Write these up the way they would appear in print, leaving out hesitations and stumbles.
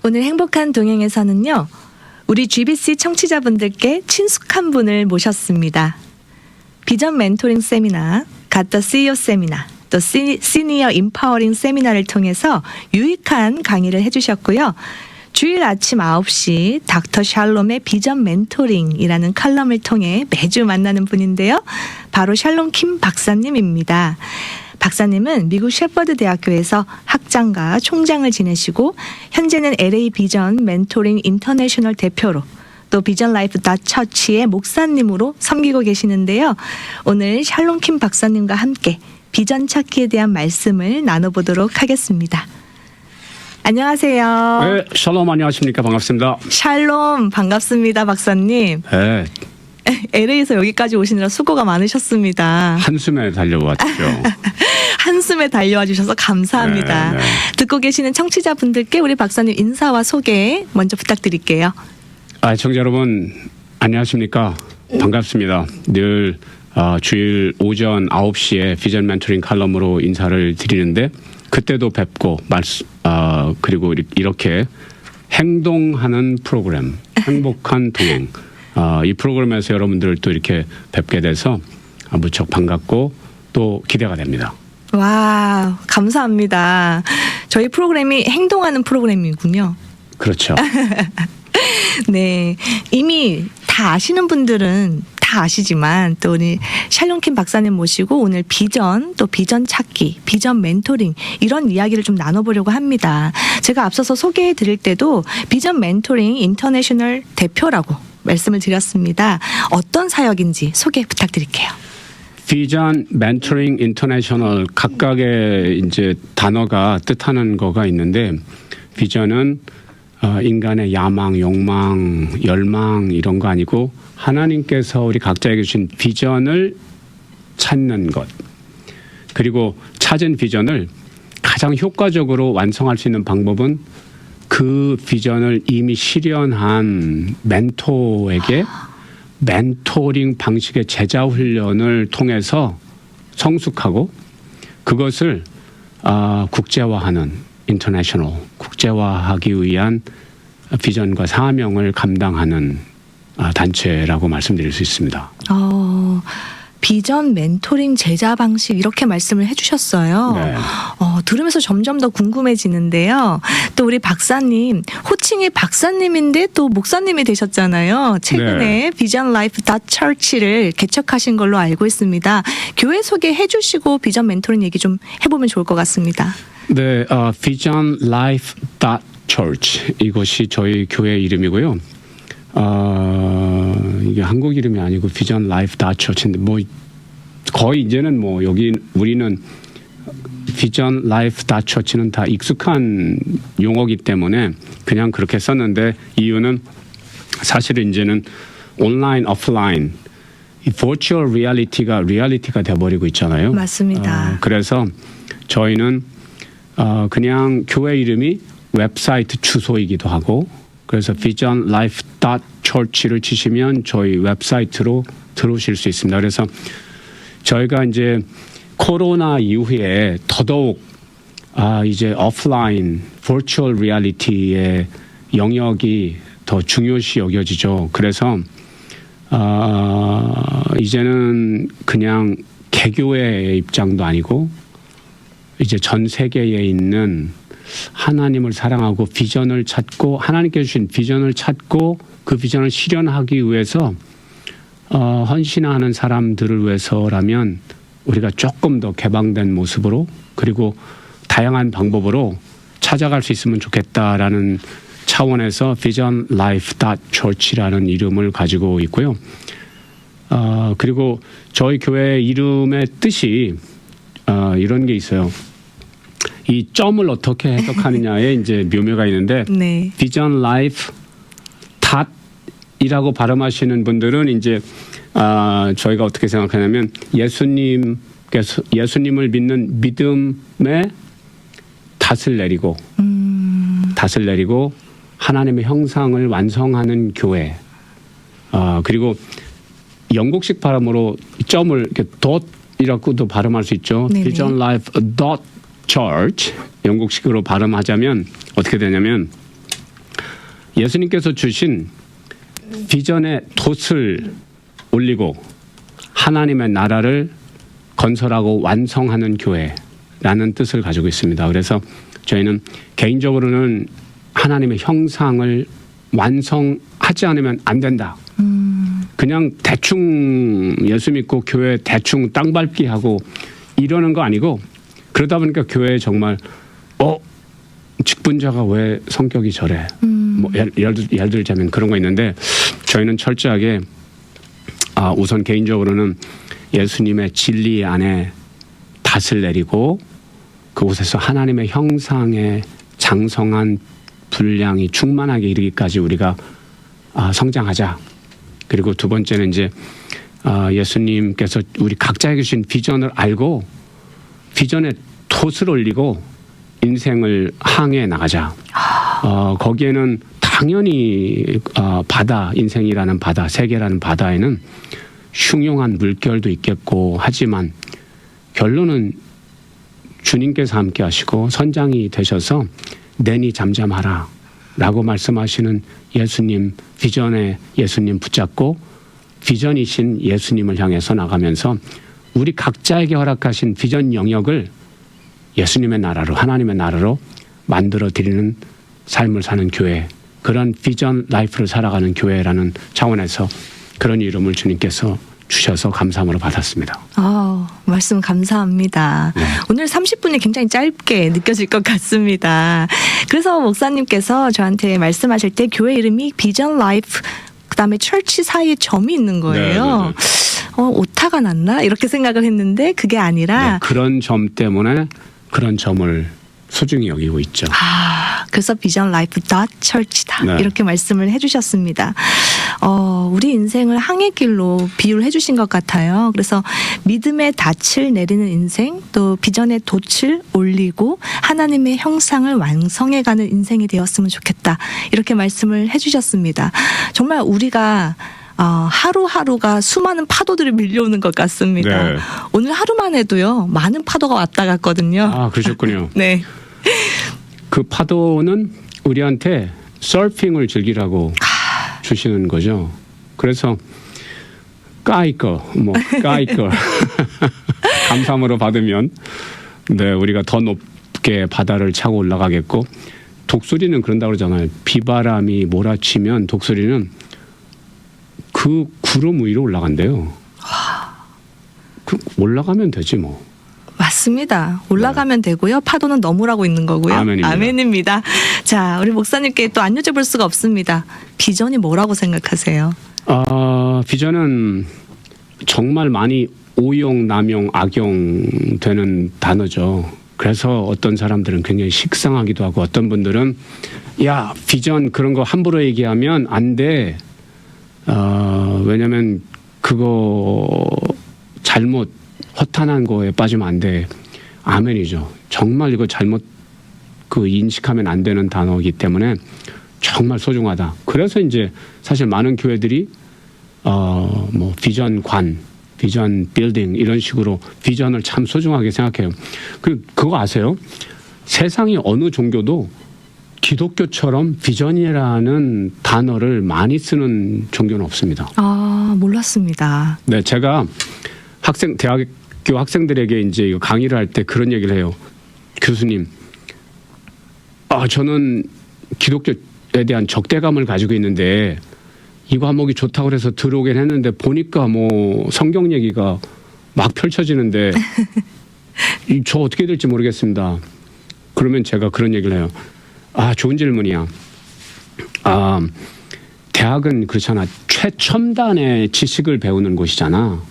오늘 행복한 동행에서는요, 우리 GBC 청취자분들께 친숙한 분을 모셨습니다. 비전 멘토링 세미나, 갓더 CEO 세미나, 또 시니어 임파워링 세미나를 통해서 유익한 강의를 해주셨고요. 주일 아침 9시 닥터 샬롬의 비전 멘토링이라는 칼럼을 통해 매주 만나는 분인데요. 바로 샬롬 킴 박사님입니다. 박사님은 미국 셰퍼드 대학교에서 학장과 총장을 지내시고 현재는 LA 비전 멘토링 인터내셔널 대표로 또 비전 라이프 닷 처치의 목사님으로 섬기고 계시는데요. 오늘 샬롬 킴 박사님과 함께 비전 찾기에 대한 말씀을 나눠보도록 하겠습니다. 안녕하세요. 네, 샬롬 안녕하십니까. 반갑습니다. 샬롬 반갑습니다, 박사님. 네. LA에서 여기까지 오시느라 수고가 많으셨습니다. 한숨에 달려왔죠. 한숨에 달려와 주셔서 감사합니다. 네. 듣고 계시는 청취자분들께 우리 박사님 인사와 소개 먼저 부탁드릴게요. 청자 여러분 안녕하십니까. 반갑습니다. 늘 주일 오전 9시에 비전 멘토링 칼럼으로 인사를 드리는데 그때도 뵙고 그리고 이렇게 행동하는 프로그램 행복한 동행 이 프로그램에서 여러분들 또 이렇게 뵙게 돼서 무척 반갑고 또 기대가 됩니다. 와, 감사합니다. 저희 프로그램이 행동하는 프로그램이군요. 그렇죠. 네, 이미 다 아시는 분들은 다 아시지만 또 우리 샬롬 킴 박사님 모시고 오늘 비전 또 비전 찾기, 비전 멘토링 이런 이야기를 좀 나눠보려고 합니다. 제가 앞서서 소개해 드릴 때도 비전 멘토링 인터내셔널 대표라고 말씀을 드렸습니다. 어떤 사역인지 소개 부탁드릴게요. 비전 멘토링 인터내셔널 각각의 이제 단어가 뜻하는 거가 있는데 비전은 인간의 야망, 욕망, 열망 이런 거 아니고 하나님께서 우리 각자에게 주신 비전을 찾는 것 그리고 찾은 비전을 가장 효과적으로 완성할 수 있는 방법은 그 비전을 이미 실현한 멘토에게 멘토링 방식의 제자 훈련을 통해서 성숙하고 그것을 국제화하는 인터내셔널 국제화하기 위한 비전과 사명을 감당하는 단체라고 말씀드릴 수 있습니다. 비전 멘토링 제자 방식 이렇게 말씀을 해주셨어요. 네. 들으면서 점점 더 궁금해지는데요. 또 우리 박사님 호칭이 박사님인데 또 목사님이 되셨잖아요. 최근에 네. 비전 라이프 닷 처치를 개척하신 걸로 알고 있습니다. 교회 소개해 주시고 비전 멘토링 얘기 좀 해보면 좋을 것 같습니다. 네, 비전 라이프 닷 처치 이것이 저희 교회 이름이고요. 이게 한국 이름이 아니고 비전 라이프 닷 처치인데 뭐 거의 이제는 뭐 여기 우리는 비전 라이프 닷 처치는 다 익숙한 용어이기 때문에 그냥 그렇게 썼는데 이유는 사실은 이제는 온라인 오프라인 이 버추얼 리얼리티가 돼버리고 있잖아요. 맞습니다. 그래서 저희는 그냥 교회 이름이 웹사이트 주소이기도 하고 그래서 비전 라이프 닷 처치를 치시면 저희 웹사이트로 들어오실 수 있습니다. 그래서 저희가 이제 코로나 이후에 더더욱 이제 오프라인 버추얼 리얼리티의 영역이 더 중요시 여겨지죠. 그래서 이제는 그냥 개교의 입장도 아니고 이제 전 세계에 있는 하나님을 사랑하고 비전을 찾고 하나님께 주신 비전을 찾고 그 비전을 실현하기 위해서 헌신하는 사람들을 위해서라면 우리가 조금 더 개방된 모습으로 그리고 다양한 방법으로 찾아갈 수 있으면 좋겠다라는 차원에서 비전 라이프 닷 처치라는 이름을 가지고 있고요. 그리고 저희 교회 이름의 뜻이 이런 게 있어요. 이 점을 어떻게 해석하느냐에 이제 묘미가 있는데 네. 비전 라이프 닷이라고 발음하시는 분들은 이제 저희가 어떻게 생각하냐면 예수님을 믿는 믿음의 닷을 내리고 하나님의 형상을 완성하는 교회. 그리고 영국식 발음으로 점을 이렇게 덧이라고도 발음할 수 있죠. 네네. 비전 라이프 닷 church 영국식으로 발음하자면 어떻게 되냐면 예수님께서 주신 비전의 돛을 올리고 하나님의 나라를 건설하고 완성하는 교회라는 뜻을 가지고 있습니다. 그래서 저희는 개인적으로는 하나님의 형상을 완성하지 않으면 안 된다. 그냥 대충 예수 믿고 교회 대충 땅 밟기 하고 이러는 거 아니고, 그러다 보니까 교회에 정말 직분자가 왜 성격이 저래? 뭐 예를 들자면 그런 거 있는데, 저희는 철저하게 우선 개인적으로는 예수님의 진리 안에 닷을 내리고 그곳에서 하나님의 형상에 장성한 분량이 충만하게 이르기까지 우리가 성장하자. 그리고 두 번째는 이제 예수님께서 우리 각자에게 주신 비전을 알고 비전에 돛을 올리고 인생을 항해 나가자. 거기에는 당연히 바다, 인생이라는 바다, 세계라는 바다에는 흉흉한 물결도 있겠고 하지만 결론은 주님께서 함께 하시고 선장이 되셔서 내니 잠잠하라 라고 말씀하시는 예수님, 비전의 예수님 붙잡고 비전이신 예수님을 향해서 나가면서 우리 각자에게 허락하신 비전 영역을 예수님의 나라로, 하나님의 나라로 만들어 드리는 삶을 사는 교회, 그런 비전 라이프를 살아가는 교회라는 차원에서 그런 이름을 주님께서 주셔서 감사함으로 받았습니다. 말씀 감사합니다. 네. 오늘 30분이 굉장히 짧게 느껴질 것 같습니다. 그래서 목사님께서 저한테 말씀하실 때 교회 이름이 비전 라이프 그다음에 철치 사이에 점이 있는 거예요. 오타가 났나? 이렇게 생각을 했는데 그게 아니라 그런 점 때문에 그런 점을 소중히 여기고 있죠. 그래서 비전 라이프 닷 철치다. 네. 이렇게 말씀을 해주셨습니다. 우리 인생을 항해길로 비유를 해주신 것 같아요. 그래서 믿음의 닻을 내리는 인생, 또 비전의 돛을 올리고 하나님의 형상을 완성해가는 인생이 되었으면 좋겠다. 이렇게 말씀을 해주셨습니다. 정말 우리가 하루하루가 수많은 파도들이 밀려오는 것 같습니다. 네. 오늘 하루만 해도요, 많은 파도가 왔다 갔거든요. 그러셨군요. 네. 그 파도는 우리한테 서핑을 즐기라고 주시는 거죠. 그래서 까이거 감사함으로 받으면 우리가 더 높게 바다를 차고 올라가겠고, 독수리는 그런다고 그러잖아요. 비바람이 몰아치면 독수리는 그 구름 위로 올라간대요. 그 올라가면 되지 뭐. 맞습니다. 올라가면 되고요. 파도는 넘으라고 있는 거고요. 아멘입니다. 아멘입니다. 자, 우리 목사님께 또 안 여쭤볼 수가 없습니다. 비전이 뭐라고 생각하세요? 비전은 정말 많이 오용, 남용, 악용되는 단어죠. 그래서 어떤 사람들은 굉장히 식상하기도 하고, 어떤 분들은 야, 비전 그런 거 함부로 얘기하면 안 돼. 왜냐면 그거 잘못 허탄한 거에 빠지면 안 돼. 아멘이죠. 정말 이거 잘못 인식하면 안 되는 단어이기 때문에 정말 소중하다. 그래서 이제 사실 많은 교회들이 뭐 비전관, 비전 빌딩 이런 식으로 비전을 참 소중하게 생각해요. 그거 아세요? 세상의 어느 종교도 기독교처럼 비전이라는 단어를 많이 쓰는 종교는 없습니다. 몰랐습니다. 네, 제가 대학교 학생들에게 이제 이거 강의를 할 때 그런 얘기를 해요. 교수님, 저는 기독교에 대한 적대감을 가지고 있는데 이 과목이 좋다고 해서 들어오긴 했는데 보니까 뭐 성경 얘기가 막 펼쳐지는데 저 어떻게 될지 모르겠습니다. 그러면 제가 그런 얘기를 해요. 좋은 질문이야. 대학은 그렇잖아. 최첨단의 지식을 배우는 곳이잖아.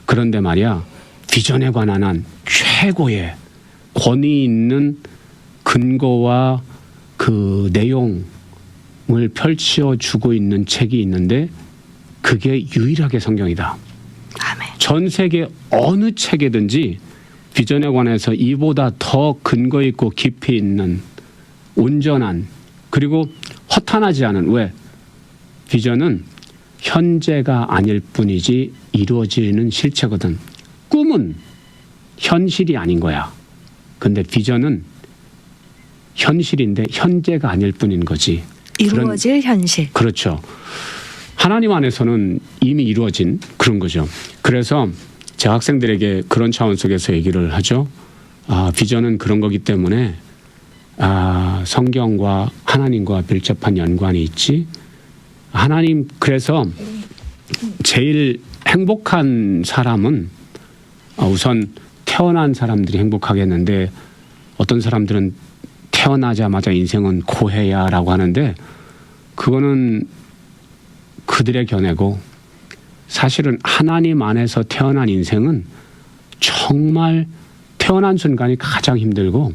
그런데 말이야, 비전에 관한 한 최고의 권위 있는 근거와 그 내용을 펼쳐주고 있는 책이 있는데 그게 유일하게 성경이다. 아멘. 전 세계 어느 책이든지 비전에 관해서 이보다 더 근거 있고 깊이 있는 온전한, 그리고 허탄하지 않은, 왜? 비전은 현재가 아닐 뿐이지 이루어지는 실체거든. 꿈은 현실이 아닌 거야. 근데 비전은 현실인데 현재가 아닐 뿐인 거지. 이루어질 현실. 그렇죠. 하나님 안에서는 이미 이루어진 그런 거죠. 그래서 제 학생들에게 그런 차원 속에서 얘기를 하죠. 비전은 그런 거기 때문에 성경과 하나님과 밀접한 연관이 있지. 하나님, 그래서 제일 행복한 사람은 우선 태어난 사람들이 행복하겠는데, 어떤 사람들은 태어나자마자 인생은 고해야라고 하는데, 그거는 그들의 견해고, 사실은 하나님 안에서 태어난 인생은 정말 태어난 순간이 가장 힘들고,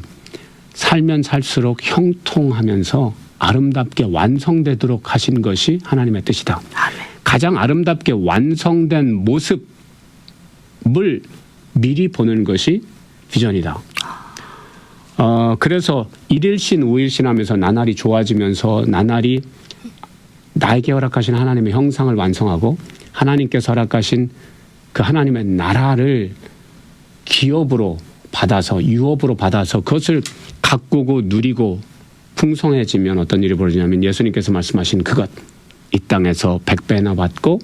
살면 살수록 형통하면서 아름답게 완성되도록 하신 것이 하나님의 뜻이다. 아멘. 가장 아름답게 완성된 모습을 미리 보는 것이 비전이다. 그래서 일일신 우일신 하면서 나날이 좋아지면서 나날이 나에게 허락하신 하나님의 형상을 완성하고, 하나님께서 허락하신 그 하나님의 나라를 기업으로 받아서, 유업으로 받아서 그것을 가꾸고 누리고 풍성해지면 어떤 일이 벌어지냐면, 예수님께서 말씀하신 그것, 이 땅에서 100배나 받고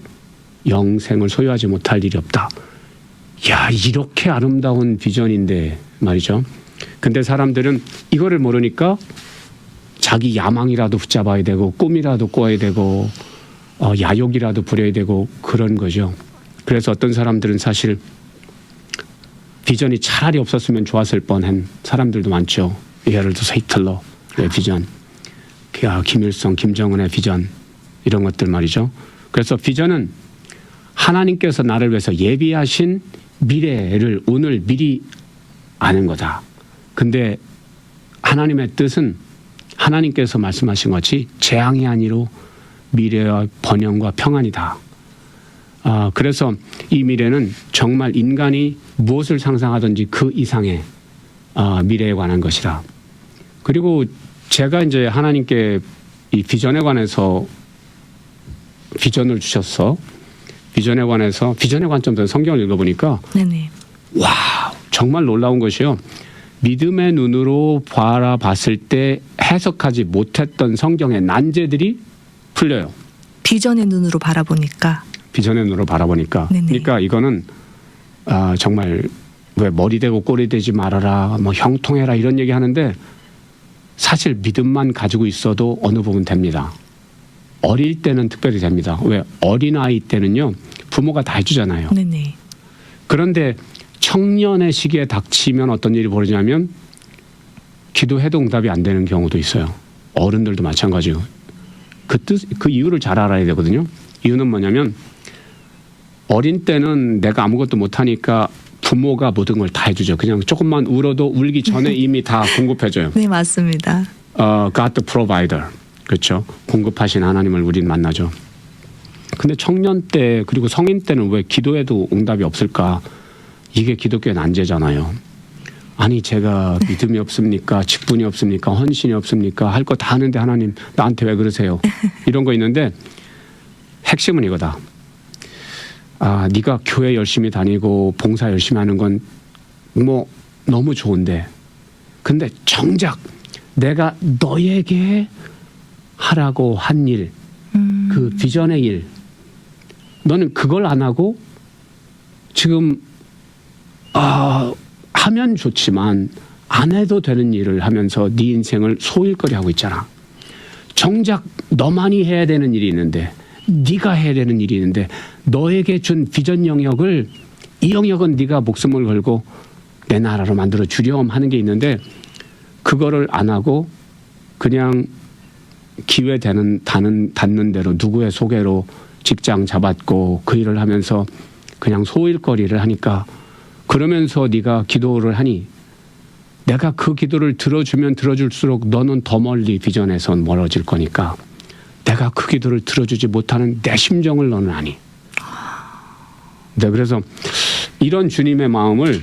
영생을 소유하지 못할 일이 없다. 야, 이렇게 아름다운 비전인데 말이죠. 근데 사람들은 이거를 모르니까 자기 야망이라도 붙잡아야 되고, 꿈이라도 꿔야 되고, 야욕이라도 부려야 되고 그런 거죠. 그래서 어떤 사람들은 사실 비전이 차라리 없었으면 좋았을 뻔한 사람들도 많죠. 예를 들어서 히틀러의 비전, 김일성, 김정은의 비전, 이런 것들 말이죠. 그래서 비전은 하나님께서 나를 위해서 예비하신 미래를 오늘 미리 아는 거다. 근데 하나님의 뜻은 하나님께서 말씀하신 것이 재앙이 아니로 미래와 번영과 평안이다. 그래서 이 미래는 정말 인간이 무엇을 상상하든지 그 이상의 미래에 관한 것이다. 그리고 제가 이제 하나님께 이 비전에 관해서 비전을 주셨어. 비전에 관점에서 성경을 읽어보니까 네네. 와, 정말 놀라운 것이요. 믿음의 눈으로 바라봤을 때 해석하지 못했던 성경의 난제들이 풀려요. 비전의 눈으로 바라보니까. 비전의 눈으로 바라보니까. 네네. 그러니까 이거는 정말 왜 머리 대고 꼬리 대지 말아라, 뭐 형통해라 이런 얘기 하는데, 사실 믿음만 가지고 있어도 어느 부분 됩니다. 어릴 때는 특별히 됩니다. 왜? 어린아이 때는요, 부모가 다 해주잖아요. 네네. 그런데 청년의 시기에 닥치면 어떤 일이 벌어지냐면, 기도해도 응답이 안 되는 경우도 있어요. 어른들도 마찬가지고. 그 이유를 잘 알아야 되거든요. 이유는 뭐냐면, 어린 때는 내가 아무것도 못하니까 부모가 모든 걸 다 해주죠. 그냥 조금만 울어도 울기 전에 이미 다 공급해줘요. 네, 맞습니다. God the provider. 그렇죠. 공급하신 하나님을 우리는 만나죠. 근데 청년 때 그리고 성인 때는 왜 기도해도 응답이 없을까? 이게 기독교의 난제잖아요. 아니, 제가 믿음이 없습니까? 직분이 없습니까? 헌신이 없습니까? 할 거 다 하는데 하나님 나한테 왜 그러세요? 이런 거 있는데, 핵심은 이거다. 네가 교회 열심히 다니고 봉사 열심히 하는 건 뭐 너무 좋은데, 근데 정작 내가 너에게 하라고 한 일, 그 비전의 일, 너는 그걸 안 하고 지금 하면 좋지만 안 해도 되는 일을 하면서 네 인생을 소일거리 하고 있잖아. 정작 너만이 해야 되는 일이 있는데, 네가 해야 되는 일이 있는데, 너에게 준 비전 영역을, 이 영역은 네가 목숨을 걸고 내 나라로 만들어 주렴 하는 게 있는데, 그거를 안 하고 그냥 기회 닿는 대로 누구의 소개로 직장 잡았고 그 일을 하면서 그냥 소일거리를 하니까, 그러면서 네가 기도를 하니 내가 그 기도를 들어주면 들어줄수록 너는 더 멀리 비전에서 멀어질 거니까, 내가 그 기도를 들어주지 못하는 내 심정을 너는 아니. 네, 그래서 이런 주님의 마음을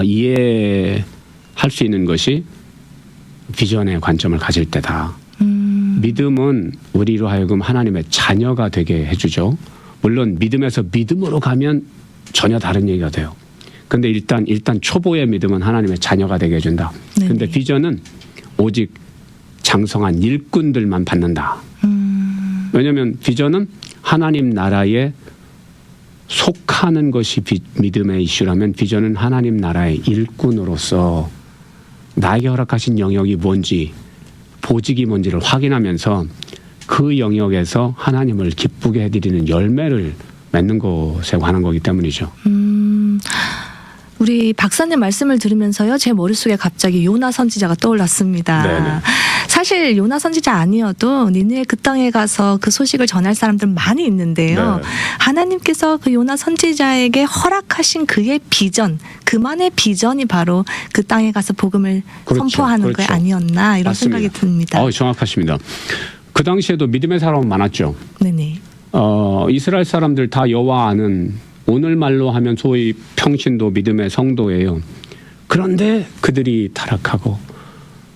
이해할 수 있는 것이 비전의 관점을 가질 때다. 믿음은 우리로 하여금 하나님의 자녀가 되게 해주죠. 물론 믿음에서 믿음으로 가면 전혀 다른 얘기가 돼요. 근데 일단 초보의 믿음은 하나님의 자녀가 되게 해준다. 네네. 근데 비전은 오직 장성한 일꾼들만 받는다. 왜냐하면 비전은 하나님 나라에 속하는 것이 믿음의 이슈라면 비전은 하나님 나라의 일꾼으로서 나에게 허락하신 영역이 뭔지 보직이 뭔지를 확인하면서 그 영역에서 하나님을 기쁘게 해드리는 열매를 맺는 것에 관한 거기 때문이죠. 우리 박사님 말씀을 들으면서요, 제 머릿속에 갑자기 요나 선지자가 떠올랐습니다. 네네. 사실 요나 선지자 아니어도 니느웨 그 땅에 가서 그 소식을 전할 사람들 많이 있는데요. 네. 하나님께서 그 요나 선지자에게 허락하신 그의 비전, 그만의 비전이 바로 그 땅에 가서 복음을 그렇죠. 선포하는 게 아니었나 이런 맞습니다. 생각이 듭니다. 정확하십니다. 그 당시에도 믿음의 사람은 많았죠. 네네. 이스라엘 사람들 다 여호와 아는, 오늘 말로 하면 소위 평신도 믿음의 성도예요. 그런데 그들이 타락하고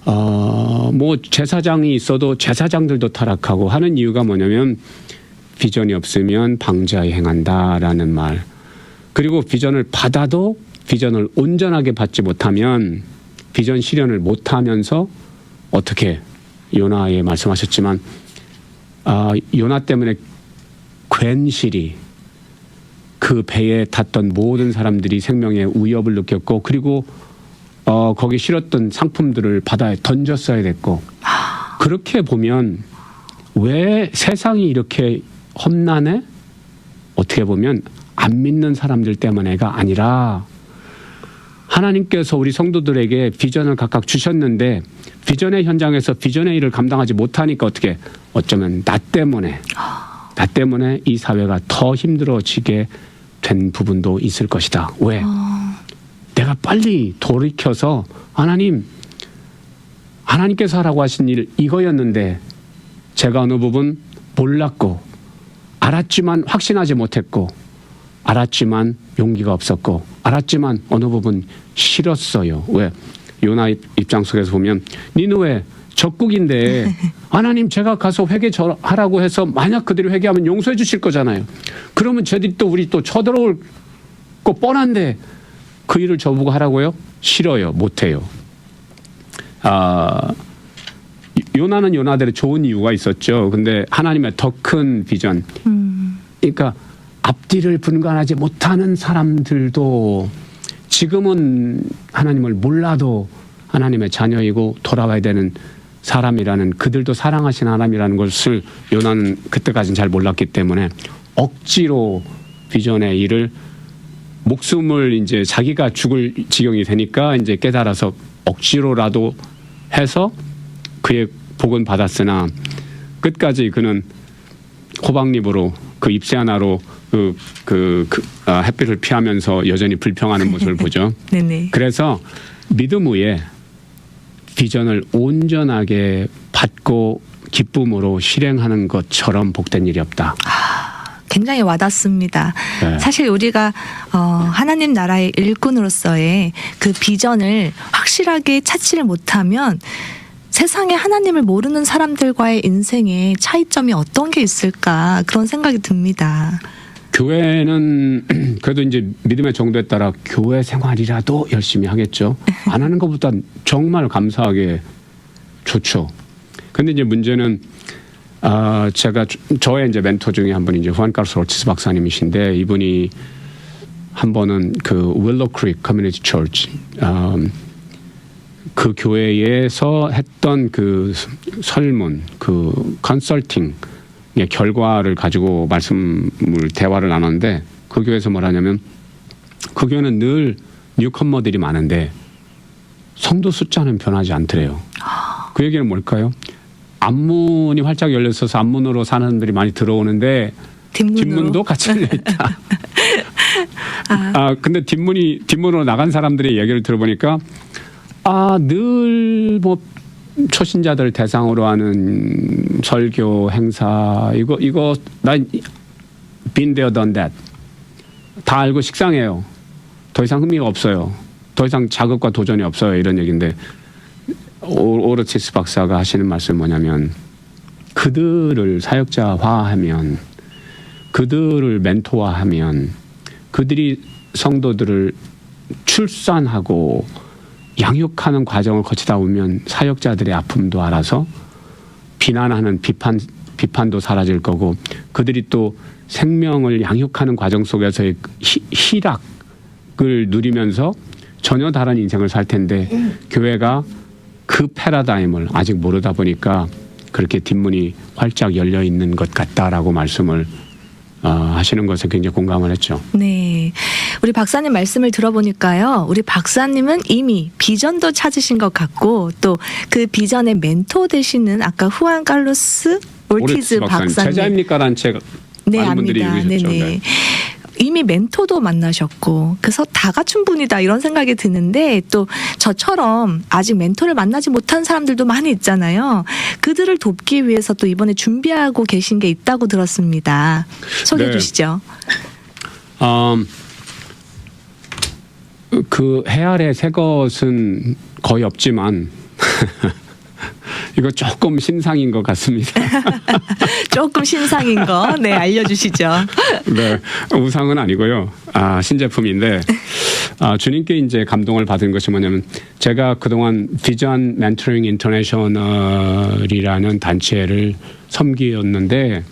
뭐 제사장이 있어도 제사장들도 타락하고 하는 이유가 뭐냐면 비전이 없으면 방자에 행한다라는 말. 그리고 비전을 받아도 비전을 온전하게 받지 못하면 비전 실현을 못하면서 어떻게 요나에 말씀하셨지만 요나 때문에 괜시리 그 배에 탔던 모든 사람들이 생명의 위협을 느꼈고 그리고 거기 실었던 상품들을 바다에 던졌어야 됐고 그렇게 보면 왜 세상이 이렇게 험난해? 어떻게 보면 안 믿는 사람들 때문에가 아니라 하나님께서 우리 성도들에게 비전을 각각 주셨는데 비전의 현장에서 비전의 일을 감당하지 못하니까 어쩌면 나 때문에 이 사회가 더 힘들어지게 된 부분도 있을 것이다. 왜? 내가 빨리 돌이켜서 하나님께서 하라고 하신 일 이거였는데 제가 어느 부분 몰랐고 알았지만 확신하지 못했고 알았지만 용기가 없었고 알았지만 어느 부분 싫었어요. 왜? 요나 입장 속에서 보면 니느웨 적국인데 하나님 제가 가서 회개하라고 해서 만약 그들이 회개하면 용서해 주실 거잖아요. 그러면 쟤들이 또 우리 또 쳐들어올 거 뻔한데 그 일을 저보고 하라고요? 싫어요. 못해요. 요나는 요나대로 좋은 이유가 있었죠. 근데 하나님의 더 큰 비전. 그러니까 앞뒤를 분간하지 못하는 사람들도 지금은 하나님을 몰라도 하나님의 자녀이고 돌아와야 되는 사람이라는 그들도 사랑하신 하나님이라는 것을 요나는 그때까지는 잘 몰랐기 때문에 억지로 비전의 일을 목숨을 이제 자기가 죽을 지경이 되니까 이제 깨달아서 억지로라도 해서 그의 복은 받았으나 끝까지 그는 호박잎으로 그 잎새 하나로 햇빛을 피하면서 여전히 불평하는 모습을 보죠. 네네. 그래서 믿음 위에 비전을 온전하게 받고 기쁨으로 실행하는 것처럼 복된 일이 없다. 굉장히 와닿습니다. 네. 사실 우리가 하나님 나라의 일꾼으로서의 그 비전을 확실하게 찾지를 못하면 세상에 하나님을 모르는 사람들과의 인생에 차이점이 어떤 게 있을까 그런 생각이 듭니다. 교회는 그래도 이제 믿음의 정도에 따라 교회 생활이라도 열심히 하겠죠. 안 하는 것보다 정말 감사하게 좋죠. 근데 이제 문제는 제가 저의 이제 멘토 중에 한 분이 이제 후안 카르로스 오르티스 박사님이신데 이분이 한 번은 그 윌로우 크릭 커뮤니티 처치 그 교회에서 했던 그 설문 그 컨설팅의 결과를 가지고 대화를 나눴는데 그 교회에서 뭐라냐면 그 교회는 늘 뉴커머들이 많은데 성도 숫자는 변하지 않더래요. 그 얘기는 뭘까요? 앞문이 활짝 열려 있어서 앞문으로 사람들이 많이 들어오는데 뒷문도 같이 열려 있다. 근데 뒷문으로 나간 사람들의 얘기를 들어보니까 늘 뭐 초신자들 대상으로 하는 설교 행사 이거 난 been there done that 다 알고 식상해요. 더 이상 흥미가 없어요. 더 이상 자극과 도전이 없어요. 이런 얘기인데 오르티스 박사가 하시는 말씀은 뭐냐면 그들을 사역자화하면 그들을 멘토화하면 그들이 성도들을 출산하고 양육하는 과정을 거치다 보면 사역자들의 아픔도 알아서 비난하는 비판도 사라질 거고 그들이 또 생명을 양육하는 과정 속에서의 희락을 누리면서 전혀 다른 인생을 살 텐데 교회가 그 패러다임을 아직 모르다 보니까 그렇게 뒷문이 활짝 열려 있는 것 같다라고 말씀을 하시는 것에 굉장히 공감을 했죠. 네. 우리 박사님 말씀을 들어보니까요. 우리 박사님은 이미 비전도 찾으신 것 같고 또 그 비전의 멘토 되시는 아까 후안 칼로스 올티즈 박사님. 제자입니까라는 책 네, 많은 분들이 압니다. 읽으셨죠. 네네. 네. 이미 멘토도 만나셨고 그래서 다 갖춘 분이다 이런 생각이 드는데 또 저처럼 아직 멘토를 만나지 못한 사람들도 많이 있잖아요. 그들을 돕기 위해서 또 이번에 준비하고 계신 게 있다고 들었습니다. 소개해 네. 주시죠. 그 해 아래 새 것은 거의 없지만 이거 조금 신상인 것 같습니다. 조금 신상인 거, 네, 알려주시죠. 네, 우상은 아니고요. 신제품인데 주님께 이제 감동을 받은 것이 뭐냐면 제가 그동안 비전 멘토링 인터내셔널이라는 단체를 섬기었는데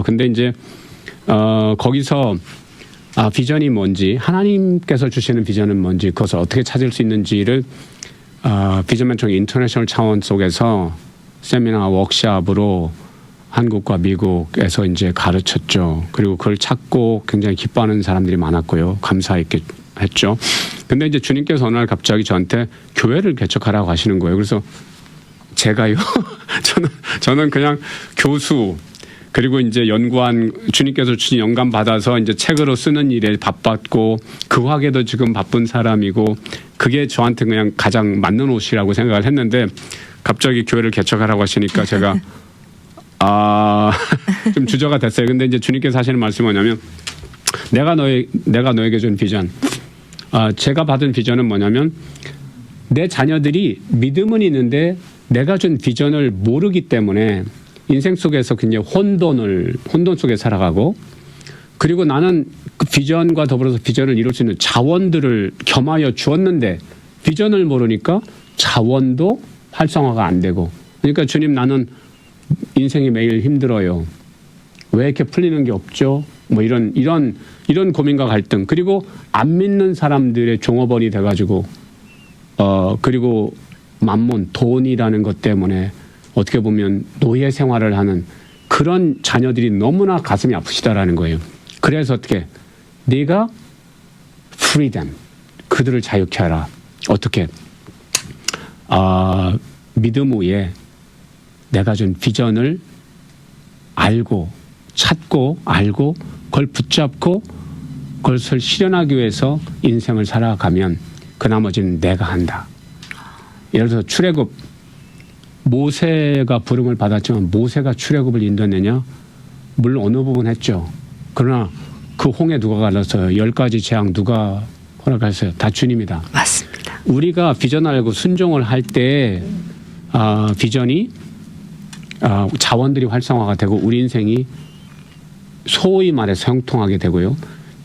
근데 이제 거기서 비전이 뭔지 하나님께서 주시는 비전은 뭔지 그것을 어떻게 찾을 수 있는지를 비전 멘토링 인터내셔널 차원 속에서 세미나 워크숍으로 한국과 미국에서 이제 가르쳤죠. 그리고 그걸 찾고 굉장히 기뻐하는 사람들이 많았고요. 감사했게 했죠. 근데 이제 주님께서 어느 날 갑자기 저한테 교회를 개척하라고 하시는 거예요. 그래서 제가요. 저는 그냥 교수 그리고 이제 연구한 주님께서 주신 영감 받아서 이제 책으로 쓰는 일에 바빴고 그 학에도 지금 바쁜 사람이고 그게 저한테 그냥 가장 맞는 옷이라고 생각을 했는데 갑자기 교회를 개척하라고 하시니까 제가 좀 주저가 됐어요. 근데 이제 주님께서 하시는 말씀이 뭐냐면 내가 너에게 준 비전. 제가 받은 비전은 뭐냐면 내 자녀들이 믿음은 있는데 내가 준 비전을 모르기 때문에 인생 속에서 굉장히 혼돈 속에 살아가고 그리고 나는 그 비전과 더불어서 비전을 이룰 수 있는 자원들을 겸하여 주었는데 비전을 모르니까 자원도 활성화가 안 되고 그러니까 주님 나는 인생이 매일 힘들어요. 왜 이렇게 풀리는 게 없죠? 뭐 이런 고민과 갈등 그리고 안 믿는 사람들의 종업원이 돼가지고 그리고 만몬 돈이라는 것 때문에 어떻게 보면 노예 생활을 하는 그런 자녀들이 너무나 가슴이 아프시다라는 거예요. 그래서 어떻게 네가 freedom 그들을 자유케 하라. 어떻게 믿음 위에 내가 준 비전을 알고 찾고 알고 그걸 붙잡고 그것을 실현하기 위해서 인생을 살아가면 그 나머지는 내가 한다. 예를 들어서 출애굽 모세가 부름을 받았지만 모세가 출애굽을 인도했느냐? 물론 어느 부분 했죠. 그러나 그 홍해 누가 갈랐어요? 10가지 재앙 누가 허락했어요? 다 주님이다. 맞습니다. 우리가 비전 알고 순종을 할 때 비전이 자원들이 활성화가 되고 우리 인생이 소위 말해서 형통하게 되고요.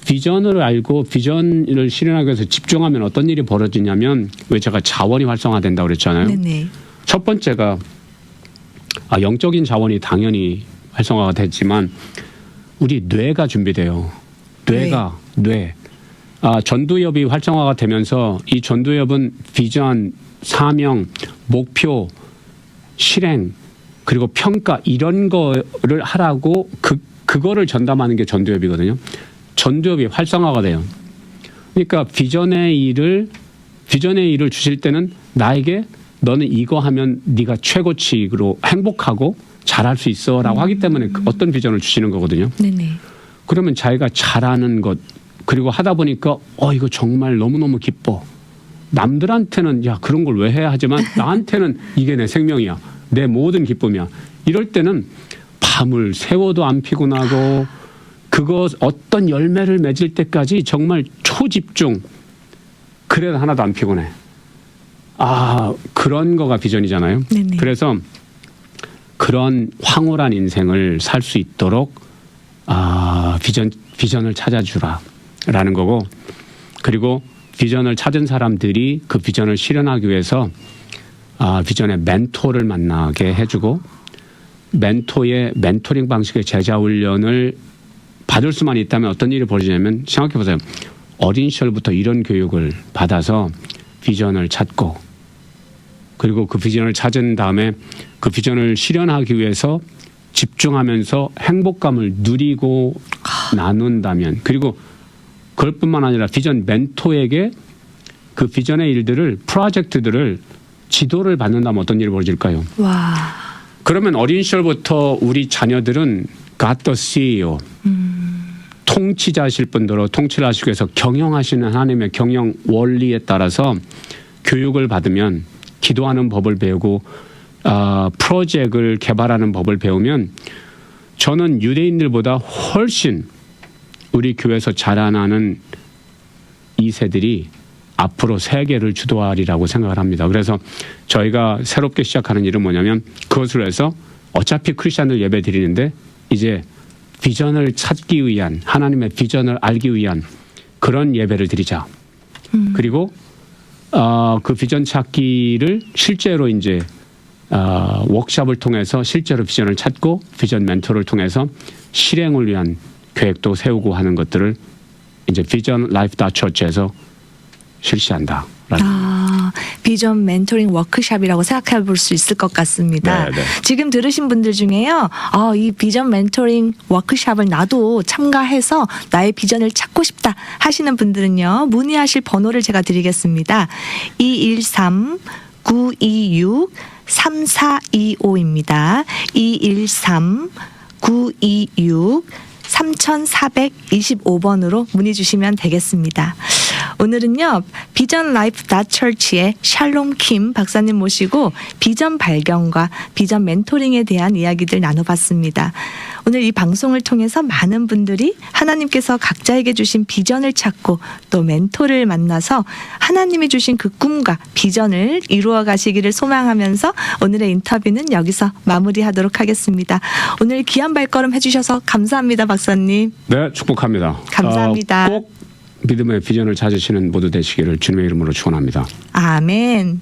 비전을 알고 비전을 실현하기 위해서 집중하면 어떤 일이 벌어지냐면 왜 제가 자원이 활성화된다고 그랬잖아요. 네네. 첫 번째가 영적인 자원이 당연히 활성화가 됐지만 우리 뇌가 준비돼요. 뇌. 전두엽이 활성화가 되면서 이 전두엽은 비전, 사명, 목표, 실행 그리고 평가 이런 거를 하라고 그거를 전담하는 게 전두엽이거든요. 전두엽이 활성화가 돼요. 그러니까 비전의 일을 주실 때는 나에게 너는 이거 하면 네가 최고치로 행복하고 잘할 수 있어라고 하기 때문에 어떤 비전을 주시는 거거든요. 네네. 그러면 자기가 잘하는 것 그리고 하다 보니까 이거 정말 너무너무 기뻐. 남들한테는 야 그런 걸 왜 해야 하지만 나한테는 이게 내 생명이야. 내 모든 기쁨이야. 이럴 때는 밤을 새워도 안 피곤하고 그거 어떤 열매를 맺을 때까지 정말 초집중. 그래도 하나도 안 피곤해. 그런 거가 비전이잖아요. 네네. 그래서 그런 황홀한 인생을 살 수 있도록 비전을 찾아주라라는 거고 그리고 비전을 찾은 사람들이 그 비전을 실현하기 위해서 비전의 멘토를 만나게 해주고 멘토의 멘토링 방식의 제자 훈련을 받을 수만 있다면 어떤 일이 벌어지냐면 생각해 보세요. 어린 시절부터 이런 교육을 받아서 비전을 찾고 그리고 그 비전을 찾은 다음에 그 비전을 실현하기 위해서 집중하면서 행복감을 누리고 나눈다면 그리고 그것뿐만 아니라 비전 멘토에게 그 비전의 일들을 프로젝트들을 지도를 받는다면 어떤 일이 벌어질까요? 와. 그러면 어린 시절부터 우리 자녀들은 God the CEO 통치자실 분들로 통치를 하시기 위해서 경영하시는 하나님의 경영 원리에 따라서 교육을 받으면 기도하는 법을 배우고 프로젝트를 개발하는 법을 배우면 저는 유대인들보다 훨씬 우리 교회에서 자라나는 2세들이 앞으로 세계를 주도하리라고 생각을 합니다. 그래서 저희가 새롭게 시작하는 일은 뭐냐면 그것을 해서 어차피 크리스찬들 예배 드리는데 이제 비전을 찾기 위한 하나님의 비전을 알기 위한 그런 예배를 드리자. 그리고 그 비전 찾기를 실제로 이제 워크숍을 통해서 실제로 비전을 찾고 비전 멘토를 통해서 실행을 위한 계획도 세우고 하는 것들을 이제 비전 라이프 다 처치에서 실시한다. 비전 멘토링 워크숍이라고 생각해 볼 수 있을 것 같습니다. 네, 네. 지금 들으신 분들 중에요. 이 비전 멘토링 워크숍을 나도 참가해서 나의 비전을 찾고 싶다 하시는 분들은요. 문의하실 번호를 제가 드리겠습니다. 213-926-3425입니다. 213-926-3425번으로 문의 주시면 되겠습니다. 오늘은요 비전 라이프 다 처치의 샬롬 킴 박사님 모시고 비전 발견과 비전 멘토링에 대한 이야기들 나눠봤습니다. 오늘 이 방송을 통해서 많은 분들이 하나님께서 각자에게 주신 비전을 찾고 또 멘토를 만나서 하나님이 주신 그 꿈과 비전을 이루어 가시기를 소망하면서 오늘의 인터뷰는 여기서 마무리하도록 하겠습니다. 오늘 귀한 발걸음 해주셔서 감사합니다, 박사님. 네, 축복합니다. 감사합니다. 꼭 믿음의 비전을 찾으시는 모두 되시기를 주님의 이름으로 축원합니다. 아멘.